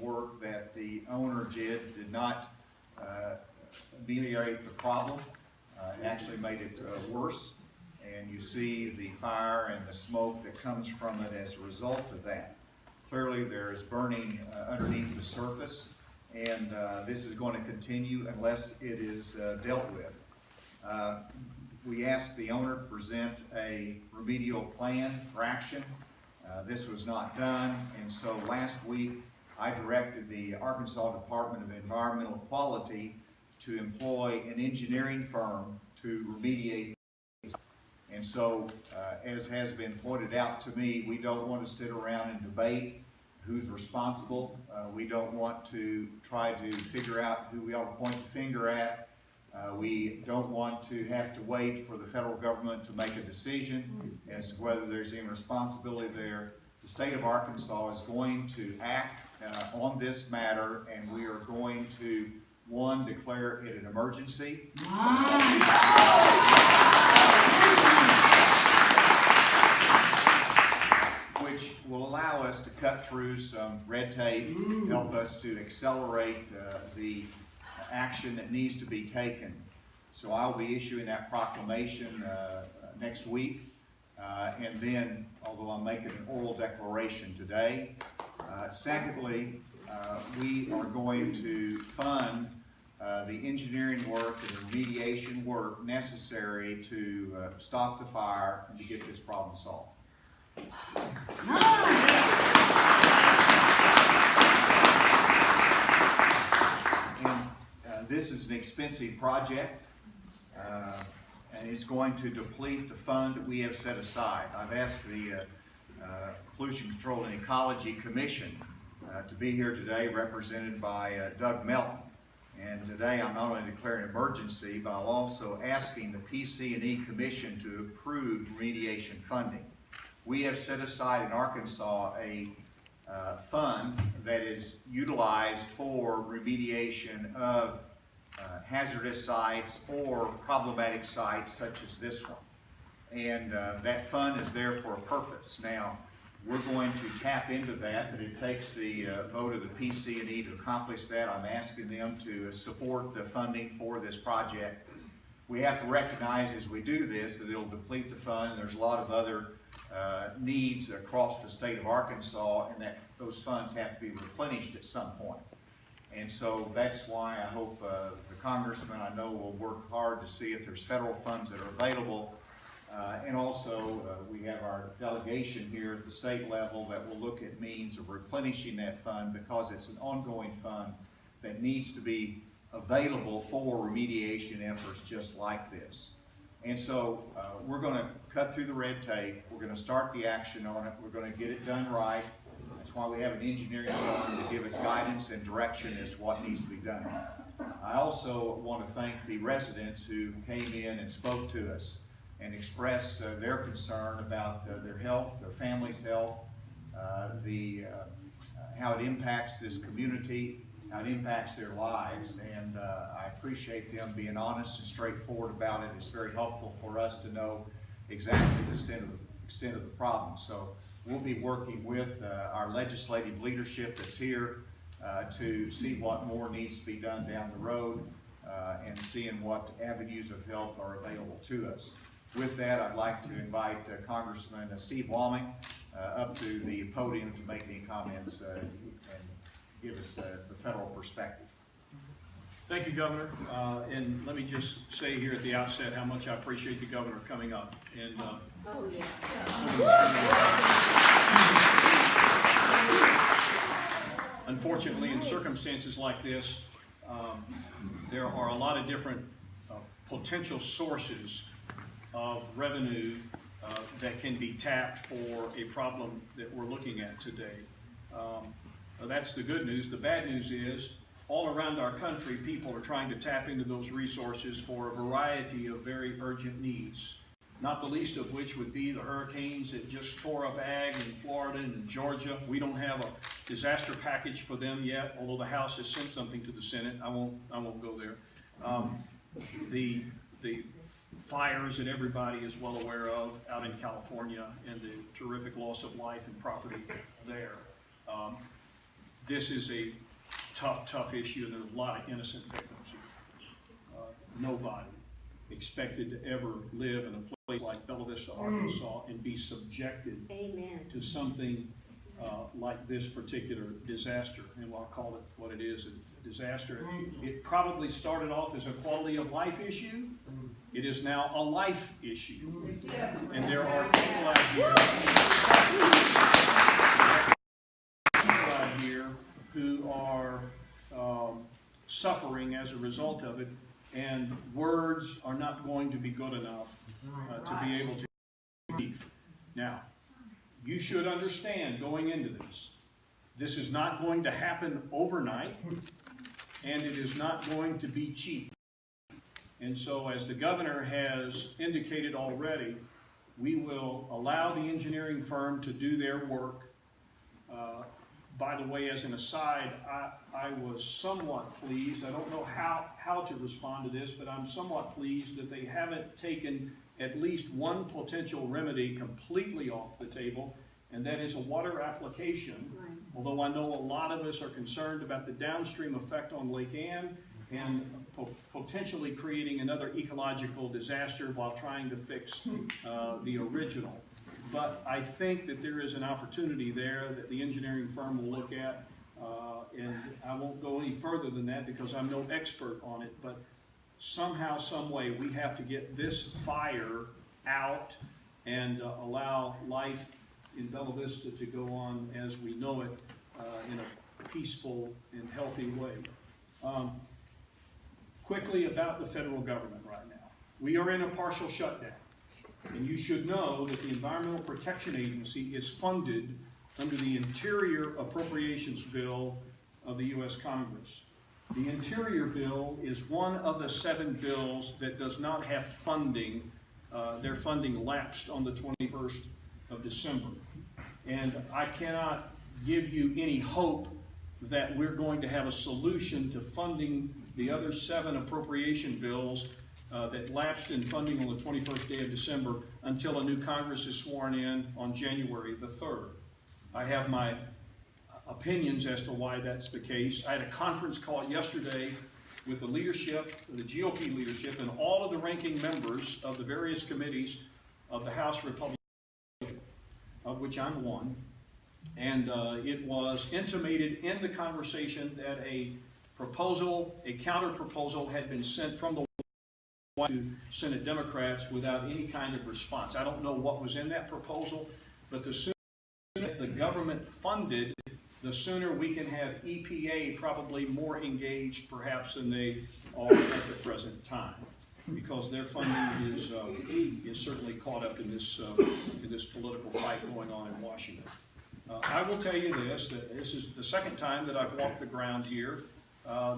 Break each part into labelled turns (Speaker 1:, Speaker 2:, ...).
Speaker 1: work that the owner did not ameliorate the problem. It actually made it worse, and you see the fire and the smoke that comes from it as a result of that. Clearly there is burning underneath the surface, and this is going to continue unless it is dealt with. We asked the owner to present a remedial plan for action. This was not done, and so last week I directed the Arkansas Department of Environmental Quality to employ an engineering firm to remediate this. And so, as has been pointed out to me, we don't want to sit around and debate who's responsible. We don't want to try to figure out who we ought to point the finger at. We don't want to have to wait for the federal government to make a decision as to whether there's any responsibility there. The state of Arkansas is going to act on this matter, and we are going to, one, declare it an emergency. Which will allow us to cut through some red tape, help us to accelerate the action that needs to be taken. So I'll be issuing that proclamation next week, and then, although I'm making an oral declaration today. Secondly, we are going to fund the engineering work and the remediation work necessary to stop the fire and to get this problem solved. And this is an expensive project, and it's going to deplete the fund that we have set aside. I've asked the Pollution Control and Ecology Commission to be here today, represented by Doug Melton. And today I'm not only declaring an emergency, but I'm also asking the PC&E Commission to approve remediation funding. We have set aside in Arkansas a fund that is utilized for remediation of hazardous sites or problematic sites such as this one. And that fund is there for a purpose. Now, we're going to tap into that, but it takes the vote of the PC&E to accomplish that. I'm asking them to support the funding for this project. We have to recognize as we do this that it'll deplete the fund. There's a lot of other needs across the state of Arkansas, and that those funds have to be replenished at some point. And so that's why I hope the congressman I know will work hard to see if there's federal funds that are available. And also, we have our delegation here at the state level that will look at means of replenishing that fund, because it's an ongoing fund that needs to be available for remediation efforts just like this. And so we're going to cut through the red tape. We're going to start the action on it. We're going to get it done right. That's why we have an engineering firm to give us guidance and direction as to what needs to be done. I also want to thank the residents who came in and spoke to us and express their concern about their health, their family's health, how it impacts this community, how it impacts their lives, and I appreciate them being honest and straightforward about it. It's very helpful for us to know exactly the extent of the problem. So we'll be working with our legislative leadership that's here to see what more needs to be done down the road and seeing what avenues of help are available to us. With that, I'd like to invite Congressman Steve Walming up to the podium to make any comments and give us the federal perspective.
Speaker 2: Thank you, Governor. And let me just say here at the outset how much I appreciate the Governor coming up. And unfortunately, in circumstances like this, there are a lot of different potential sources of revenue that can be tapped for a problem that we're looking at today. That's the good news. The bad news is all around our country, people are trying to tap into those resources for a variety of very urgent needs, not the least of which would be the hurricanes that just tore up ag in Florida and in Georgia. We don't have a disaster package for them yet, although the House has sent something to the Senate. I won't go there. The fires that everybody is well aware of out in California and the terrific loss of life and property there. this is a tough issue, and there's a lot of innocent victims here. Nobody expected to ever live in a place like Bella Vista, Arkansas, and be subjected to something like this particular disaster. And I'll call it what it is, a disaster. It probably started off as a quality of life issue. It is now a life issue. And there are people out here who are suffering as a result of it, and words are not going to be good enough to be able to grieve. Now, you should understand going into this is not going to happen overnight, and it is not going to be cheap. And so, as the governor has indicated already, we will allow the engineering firm to do their work. By the way, as an aside, I was somewhat pleased. I don't know how to respond to this, but I'm somewhat pleased that they haven't taken at least one potential remedy completely off the table, and that is a water application. Right. Although I know a lot of us are concerned about the downstream effect on Lake Ann and potentially creating another ecological disaster while trying to fix the original. But I think that there is an opportunity there that the engineering firm will look at, and I won't go any further than that because I'm no expert on it, but somehow, some way, we have to get this fire out and allow life in Bella Vista to go on as we know it in a peaceful and healthy way. Quickly about the federal government right now. We are in a partial shutdown. And you should know that the Environmental Protection Agency is funded under the Interior Appropriations Bill of the U.S. Congress. The Interior Bill is one of the 7 bills that does not have funding. Their funding lapsed on the 21st of December. And I cannot give you any hope that we're going to have a solution to funding the other 7 appropriation bills that lapsed in funding on the 21st day of December until a new Congress is sworn in on January the 3rd. I have my opinions as to why that's the case. I had a conference call yesterday with the leadership, the GOP leadership, and all of the ranking members of the various committees of the House Republican, of which I'm one. And it was intimated in the conversation that a counter proposal had been sent from the to Senate Democrats without any kind of response. I don't know what was in that proposal, but the sooner the government funded, the sooner we can have EPA probably more engaged perhaps than they are at the present time, because their funding is certainly caught up in this political fight going on in Washington. I will tell you this, that this is the second time that I've walked the ground here.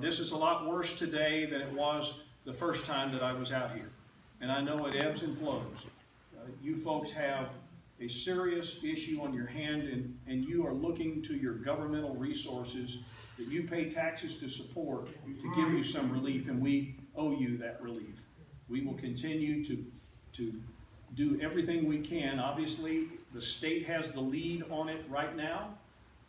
Speaker 2: This is a lot worse today than it was the first time that I was out here. And I know it ebbs and flows. You folks have a serious issue on your hand, and you are looking to your governmental resources that you pay taxes to support to give you some relief, and we owe you that relief. We will continue to do everything we can. Obviously, the state has the lead on it right now.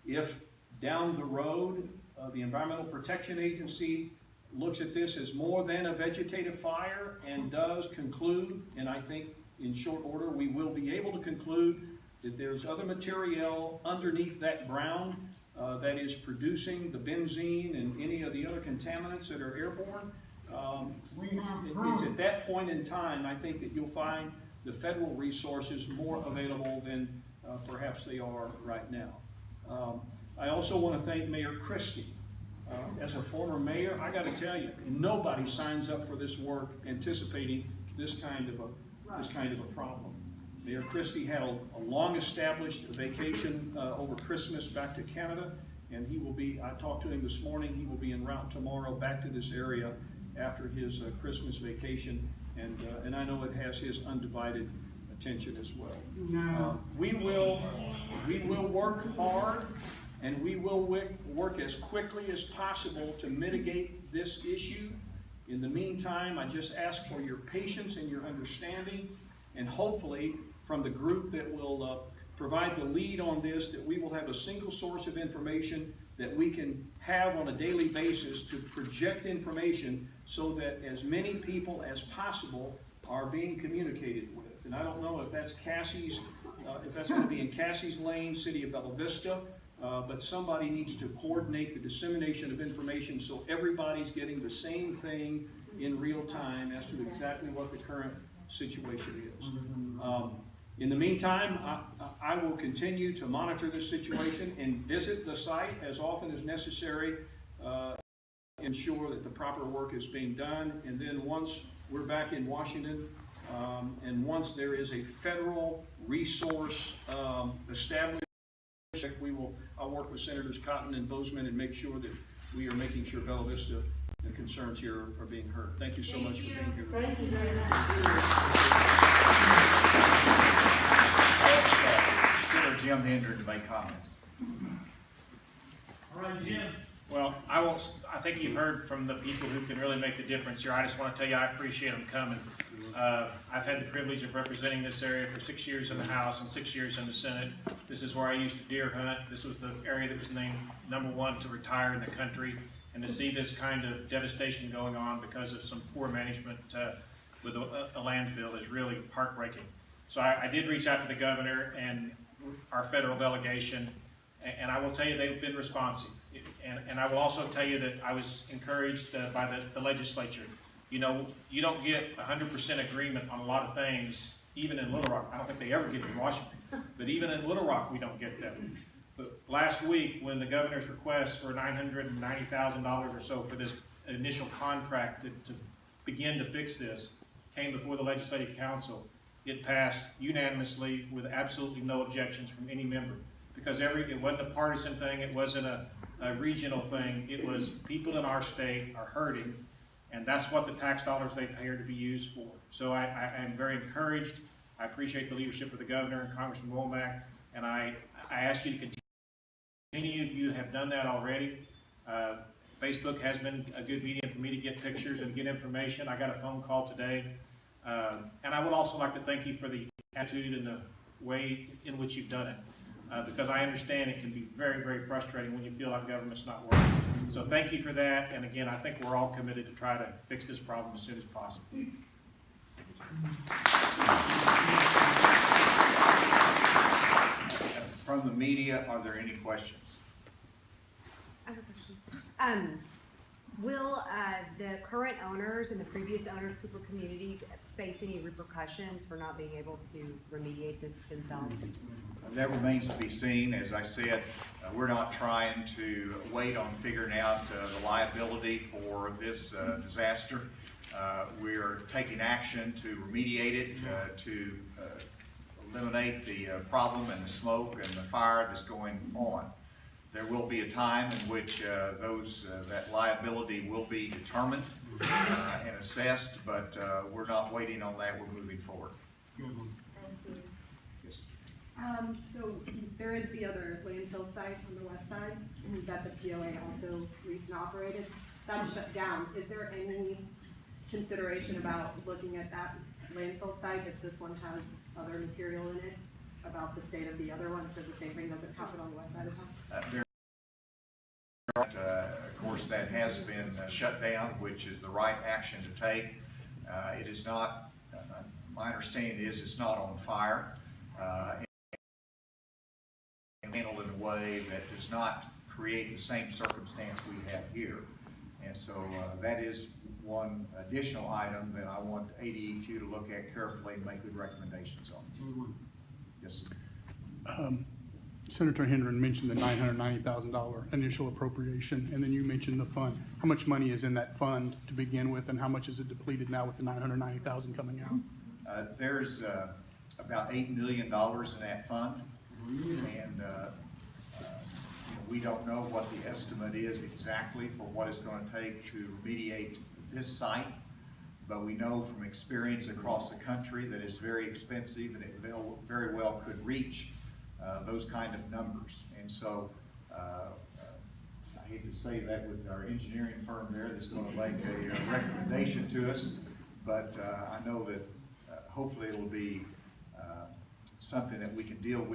Speaker 2: If down the road, the Environmental Protection Agency looks at this as more than a vegetative fire and does conclude, and I think in short order we will be able to conclude that there's other material underneath that ground that is producing the benzene and any of the other contaminants that are airborne. It's at that point in time, I think, that you'll find the federal resources more available than perhaps they are right now. I also want to thank Mayor Christie. As a former mayor, I got to tell you, nobody signs up for this work anticipating this kind of a problem. Mayor Christie had a long-established vacation over Christmas back to Canada, and he will be. I talked to him this morning. He will be en route tomorrow back to this area after his Christmas vacation, and I know it has his undivided attention as well. We will work hard. And we will work as quickly as possible to mitigate this issue. In the meantime, I just ask for your patience and your understanding, and hopefully from the group that will provide the lead on this, that we will have a single source of information that we can have on a daily basis to project information so that as many people as possible are being communicated with. And I don't know if that's Cassie's, if that's going to be in Cassie's lane, City of Bella Vista, but somebody needs to coordinate the dissemination of information so everybody's getting the same thing in real time as to exactly what the current situation is. In the meantime, I will continue to monitor this situation and visit the site as often as necessary, ensure that the proper work is being done, and then once we're back in Washington, and once there is a federal resource established, I'll work with Senators Cotton and Bozeman and make sure that we are making sure Bella Vista, the concerns here are being heard. Thank you so much for being here.
Speaker 3: Thank you very much.
Speaker 1: Senator Jim Hendren to make comments.
Speaker 4: All right, Jim. Well, I think you've heard from the people who can really make the difference here. I just want to tell you I appreciate them coming. I've had the privilege of representing this area for 6 years in the House and 6 years in the Senate. This is where I used to deer hunt. This was the area that was named #1 to retire in the country. And to see this kind of devastation going on because of some poor management with a landfill is really heartbreaking. So I did reach out to the governor and our federal delegation, and I will tell you they've been responsive. And I will also tell you that I was encouraged by the legislature. You know, you don't get 100% agreement on a lot of things, even in Little Rock. I don't think they ever get it in Washington, but even in Little Rock, we don't get them. But last week, when the governor's request for $990,000 or so for this initial contract to begin to fix this came before the Legislative Council, it passed unanimously with absolutely no objections from any member. Because it wasn't a partisan thing, it wasn't a regional thing, it was people in our state are hurting, and that's what the tax dollars they pay are to be used for. So I am very encouraged. I appreciate the leadership of the governor and Congressman Womack, and I ask you to continue. Many of you have done that already. Facebook has been a good medium for me to get pictures and get information. I got a phone call today. And I would also like to thank you for the attitude and the way in which you've done it. Because I understand it can be very, very frustrating when you feel like government's not working. So thank you for that. And again, I think we're all committed to try to fix this problem as soon as possible.
Speaker 1: From the media, are there any questions?
Speaker 5: I have a question. Will the current owners and the previous owners, Cooper Communities, face any repercussions for not being able to remediate this themselves?
Speaker 1: That remains to be seen. As I said, we're not trying to wait on figuring out the liability for this disaster. We're taking action to remediate it, to eliminate the problem and the smoke and the fire that's going on. There will be a time in which that liability will be determined and assessed, but we're not waiting on that. We're moving forward.
Speaker 3: Thank you.
Speaker 1: Yes.
Speaker 6: So there is the other landfill site on the west side that the POA also leased and operated. That's shut down. Is there any consideration about looking at that landfill site if this one has other material in it, about the state of the other one, so the same thing doesn't happen on the west side of town?
Speaker 1: Of course, that has been shut down, which is the right action to take. It is not, my understanding is it's not on fire, and handled in a way that does not create the same circumstance we have here. And so that is one additional item that I want ADEQ to look at carefully and make good recommendations on. Yes, sir.
Speaker 7: Senator Hendren mentioned the $990,000 initial appropriation, and then you mentioned the fund. How much money is in that fund to begin with, and how much is it depleted now with the $990,000 coming out?
Speaker 1: There's about $8 million in that fund, and we don't know what the estimate is exactly for what it's going to take to remediate this site, but we know from experience across the country that it's very expensive, and it very well could reach those kind of numbers. And so I hate to say that with our engineering firm there that's going to make a recommendation to us, but I know that hopefully it will be something that we can deal with.